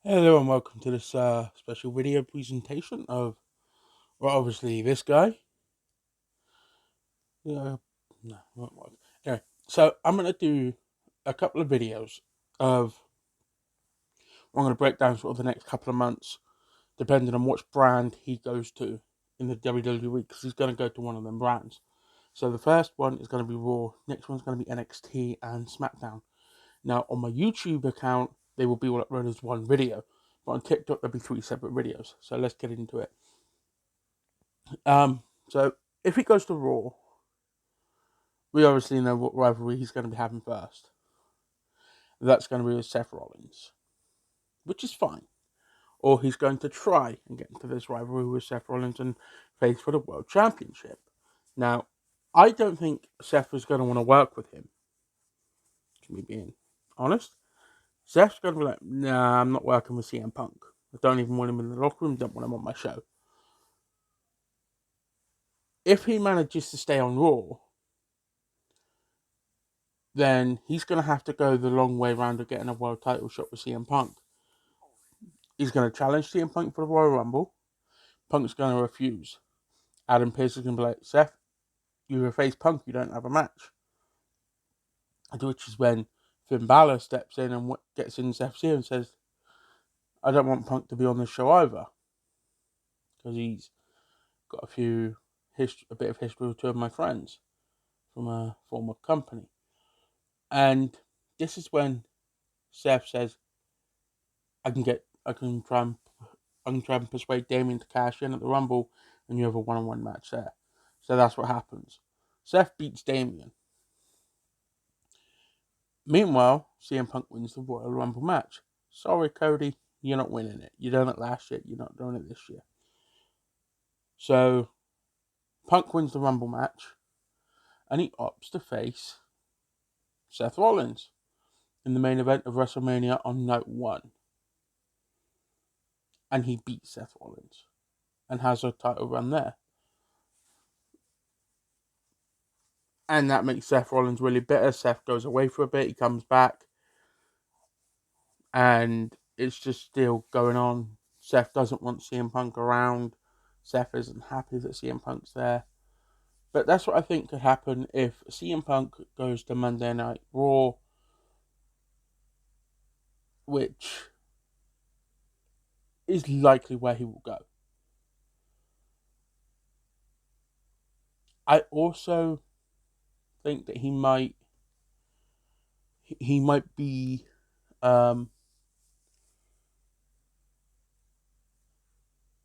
Hello and welcome to this special video presentation of, well, obviously this guy. No, won't work. Anyway, so I'm going to do a couple of videos of, I'm going to break down sort of the next couple of months, depending on which brand he goes to in the WWE, because he's going to go to one of them brands. So the first one is going to be Raw, next one's going to be NXT and SmackDown. Now, on my YouTube account, they will be all uploaded as one video, but on TikTok, there'll be 3 separate videos. So let's get into it. So if he goes to Raw, we obviously know what rivalry he's going to be having first. That's going to be with Seth Rollins, which is fine. Or he's going to try and get into this rivalry with Seth Rollins and face for the World Championship. Now, I don't think Seth is going to want to work with him. To me being honest, Seth's going to be like, nah, I'm not working with CM Punk. I don't even want him in the locker room, don't want him on my show. If he manages to stay on Raw, then he's going to have to go the long way around of getting a world title shot with CM Punk. He's going to challenge CM Punk for the Royal Rumble. Punk's going to refuse. Adam Pearce is going to be like, Seth, you face Punk, you don't have a match. Which is when Finn Balor steps in and gets in Seth's ear and says, I don't want Punk to be on the show either. Because he's got a bit of history with 2 of my friends from a former company. And this is when Seth says, I can try and persuade Damien to cash in at the Rumble, and you have a one-on-one match there. So that's what happens. Seth beats Damien. Meanwhile, CM Punk wins the Royal Rumble match. Sorry, Cody, you're not winning it. You done it last year, you're not doing it this year. So, Punk wins the Rumble match, and he opts to face Seth Rollins in the main event of WrestleMania on night 1. And he beats Seth Rollins, and has a title run there. And that makes Seth Rollins really bitter. Seth goes away for a bit, he comes back, and it's just still going on. Seth doesn't want CM Punk around. Seth isn't happy that CM Punk's there. But that's what I think could happen if CM Punk goes to Monday Night Raw, which is likely where he will go. I also think that he might be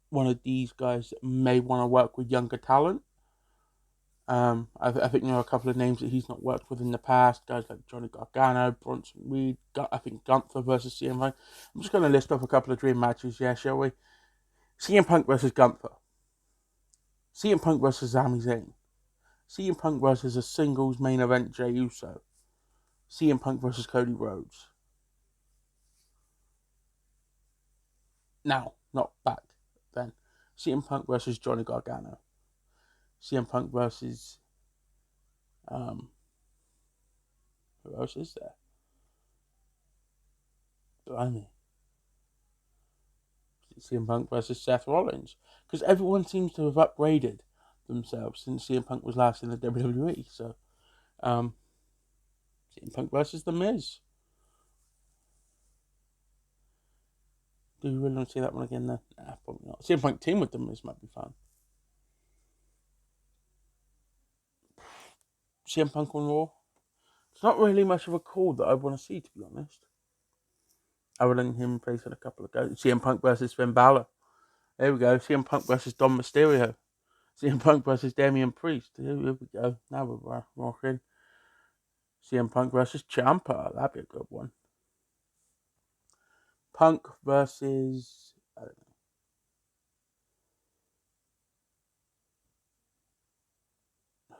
one of these guys that may want to work with younger talent. I think there are a couple of names that he's not worked with in the past, guys like Johnny Gargano, Bronson Reed, I think Gunther versus CM Punk. I'm just going to list off a couple of dream matches, shall we? CM Punk versus Gunther. CM Punk versus Sami Zayn. CM Punk versus a singles main event Jey Uso. CM Punk versus Cody Rhodes. Now, not back then. CM Punk versus Johnny Gargano. CM Punk versus who else is there? Blimey. CM Punk versus Seth Rollins. Because everyone seems to have upgraded themselves since CM Punk was last in the WWE. So, CM Punk versus The Miz. Do you really want to see that one again then? Nah, probably not. CM Punk team with The Miz might be fun. CM Punk on Raw. It's not really much of a call that I want to see, to be honest. Other than him facing a couple of guys. CM Punk versus Finn Balor. There we go. CM Punk versus Dom Mysterio. CM Punk versus Damian Priest. Here we go. Now we're rocking. CM Punk versus Ciampa. That'd be a good one. Punk versus, I don't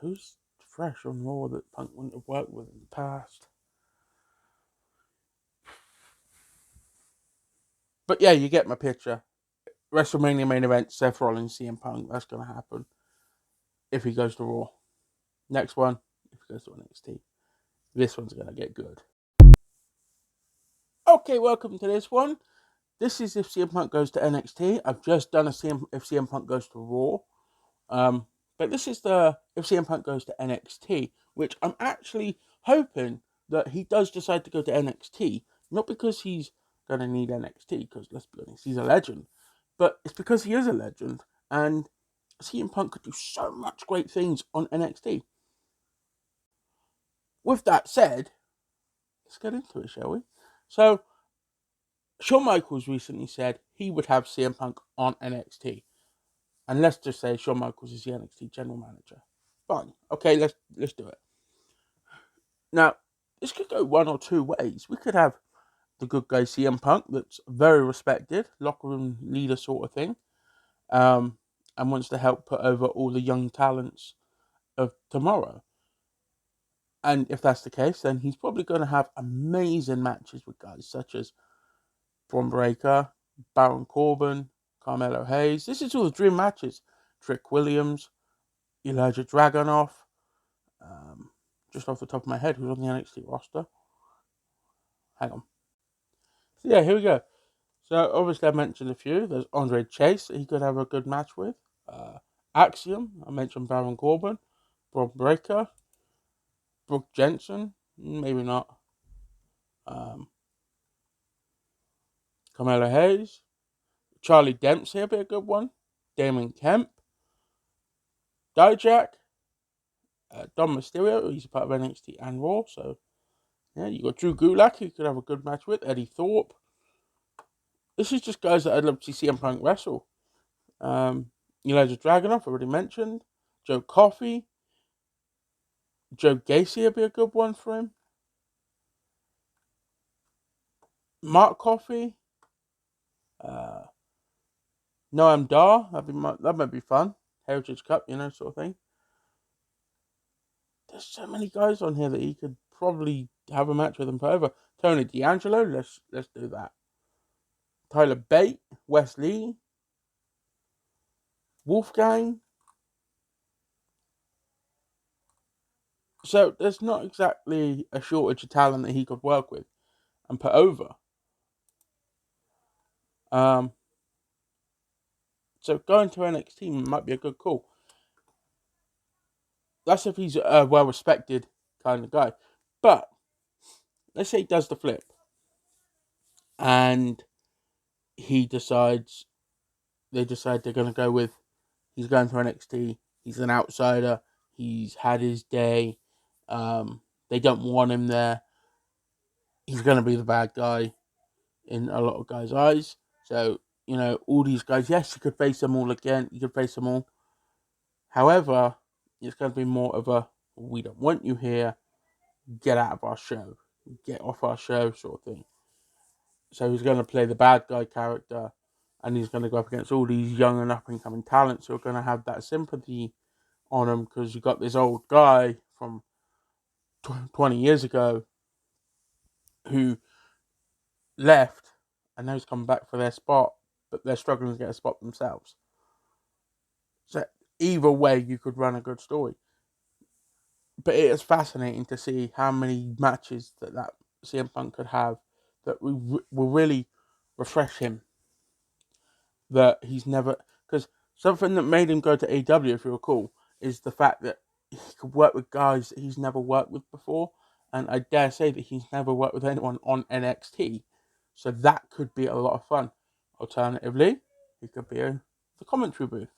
know. Who's fresh on Raw that Punk wouldn't have worked with in the past? But yeah, you get my picture. WrestleMania main event, Seth Rollins, CM Punk. That's going to happen if he goes to Raw. Next one, if he goes to NXT. This one's going to get good. Okay, welcome to this one. This is if CM Punk goes to NXT. I've just done if CM Punk goes to Raw. But this is the if CM Punk goes to NXT, which I'm actually hoping that he does decide to go to NXT, not because he's going to need NXT, because let's be honest, he's a legend, but it's because he is a legend, and CM Punk could do so much great things on NXT. With that said, let's get into it, shall we? So, Shawn Michaels recently said he would have CM Punk on NXT. And let's just say Shawn Michaels is the NXT general manager. Fine. Okay, let's do it. Now, this could go one or two ways. We could have the good guy CM Punk that's very respected, locker room leader sort of thing, and wants to help put over all the young talents of tomorrow. And if that's the case, then he's probably going to have amazing matches with guys such as Braun Breaker, Baron Corbin, Carmelo Hayes. This is all the dream matches. Trick Williams, Elijah Dragunov. Just off the top of my head, who's on the NXT roster? Hang on. So yeah, here we go. So obviously I mentioned a few. There's Andre Chase that he could have a good match with. Axiom, I mentioned Baron Corbin. Braun Breaker. Brooke Jensen, maybe not. Carmelo Hayes. Charlie Dempsey would be a good one. Damon Kemp. Dijak. Dom Mysterio, he's a part of NXT and Raw, so yeah, you got Drew Gulak, who could have a good match with, Eddie Thorpe. This is just guys that I'd love to see CM Punk wrestle. Elijah Dragunov, already mentioned. Joe Coffey. Joe Gacy would be a good one for him. Mark Coffey. Noam Dar, that might be fun. Heritage Cup, sort of thing. There's so many guys on here that he could probably have a match with him forever. Tony D'Angelo, let's do that. Tyler Bate, Wes Lee, Wolfgang. So there's not exactly a shortage of talent that he could work with and put over. So going to NXT might be a good call. That's if he's a well-respected kind of guy. But let's say he does the flip and they decide they're going to go with, he's going to NXT, he's an outsider, he's had his day, they don't want him there, he's going to be the bad guy in a lot of guys' eyes. So, all these guys, yes, you could face them all again, However, it's going to be more of a, we don't want you here, get out of our show, get off our show sort of thing. So he's going to play the bad guy character, and he's going to go up against all these young and up-and-coming talents who are going to have that sympathy on him, because you got this old guy from 20 years ago who left, and now he's come back for their spot, but they're struggling to get a spot themselves. So either way, you could run a good story. But it is fascinating to see how many matches that CM Punk could have that will really refresh him. That he's never, because something that made him go to AEW, if you recall, is the fact that he could work with guys that he's never worked with before, and I dare say that he's never worked with anyone on NXT, so that could be a lot of fun. Alternatively, he could be in the commentary booth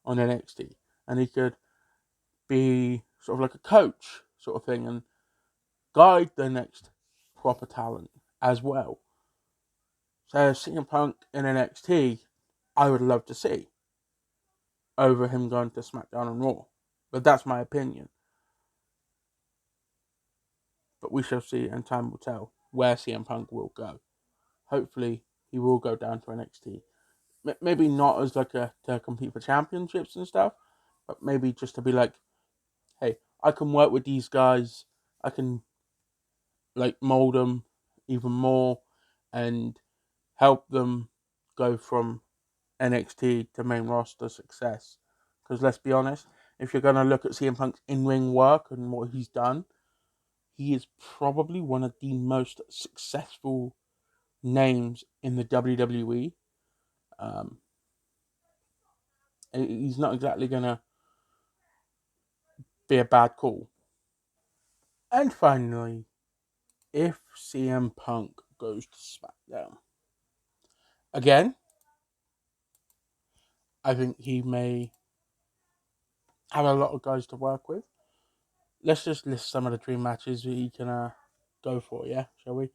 on NXT, and he could be sort of like a coach sort of thing and guide the next proper talent as well. So CM Punk in NXT, I would love to see over him going to SmackDown and Raw. But that's my opinion. But we shall see, and time will tell where CM Punk will go. Hopefully, he will go down to NXT. Maybe not as like to compete for championships and stuff, but maybe just to be like, hey, I can work with these guys. I can mold them even more and help them go from NXT to main roster success. Because let's be honest, if you're going to look at CM Punk's in-ring work and what he's done, he is probably one of the most successful names in the WWE. He's not exactly going to be a bad call. And finally, if CM Punk goes to SmackDown, again, I think he may have a lot of guys to work with. Let's just list some of the dream matches that he can go for, yeah? Shall we?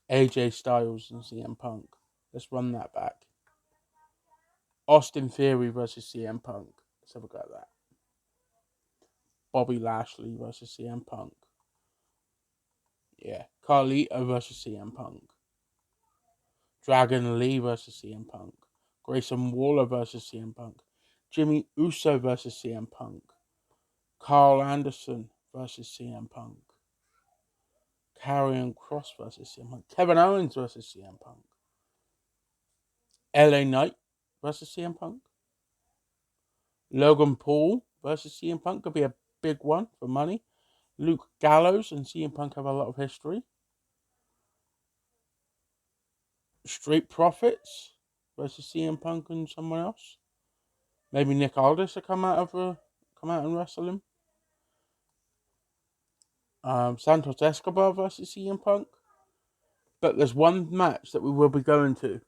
AJ Styles and CM Punk. Let's run that back. Austin Theory versus CM Punk. Let's have a go at that. Bobby Lashley versus CM Punk. Yeah. Carlito versus CM Punk. Dragon Lee versus CM Punk. Grayson Waller versus CM Punk. Jimmy Uso versus CM Punk. Carl Anderson versus CM Punk. Karrion Kross versus CM Punk. Kevin Owens versus CM Punk. LA Knight versus CM Punk. Logan Paul versus CM Punk could be a big one for money. Luke Gallows and CM Punk have a lot of history. Street Profits versus CM Punk and someone else. Maybe Nick Aldis will come out and wrestle him. Santos Escobar versus CM Punk. But there's one match that we will be going to,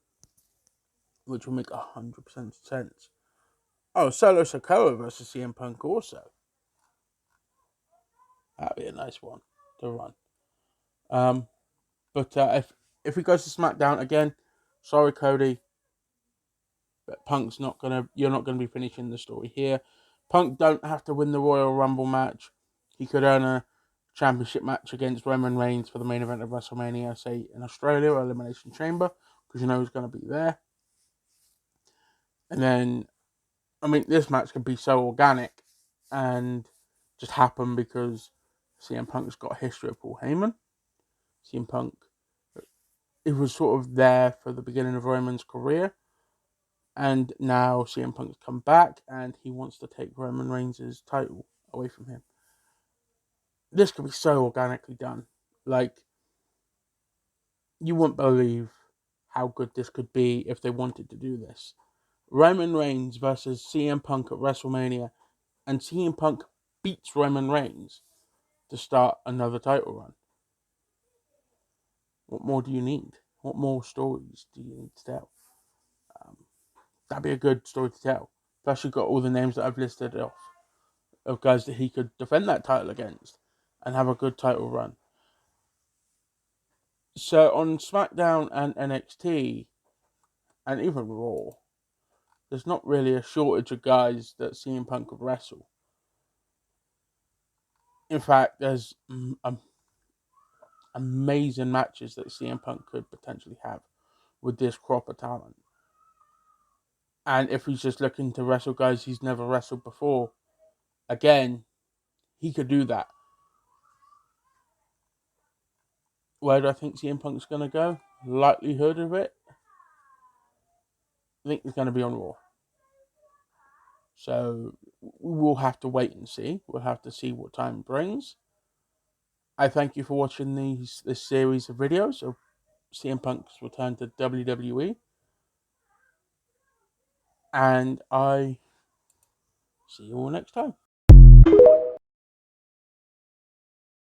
which will make 100% sense. Oh, Solo Sikoa versus CM Punk also. That'd be a nice one to run. But if he goes to SmackDown again, sorry Cody, but you're not gonna be finishing the story here. Punk don't have to win the Royal Rumble match. He could earn a championship match against Roman Reigns for the main event of WrestleMania, say in Australia or Elimination Chamber, because you know he's going to be there. And then, I mean, this match could be so organic and just happen because CM Punk's got a history of Paul Heyman. CM Punk, it was sort of there for the beginning of Roman's career. And now CM Punk's come back and he wants to take Roman Reigns' title away from him. This could be so organically done. Like, you wouldn't believe how good this could be if they wanted to do this. Roman Reigns versus CM Punk at WrestleMania, and CM Punk beats Roman Reigns to start another title run. What more do you need? What more stories do you need to tell? That'd be a good story to tell. Plus, you've got all the names that I've listed off of guys that he could defend that title against and have a good title run. So on SmackDown and NXT, and even Raw, there's not really a shortage of guys that CM Punk could wrestle. In fact, there's amazing matches that CM Punk could potentially have with this crop of talent. And if he's just looking to wrestle guys he's never wrestled before, again, he could do that. Where do I think CM Punk's going to go? Likelihood of it? I think it's going to be on Raw. So we'll have to wait and see. We'll have to see what time brings. I thank you for watching this series of videos of CM Punk's return to WWE. And I see you all next time.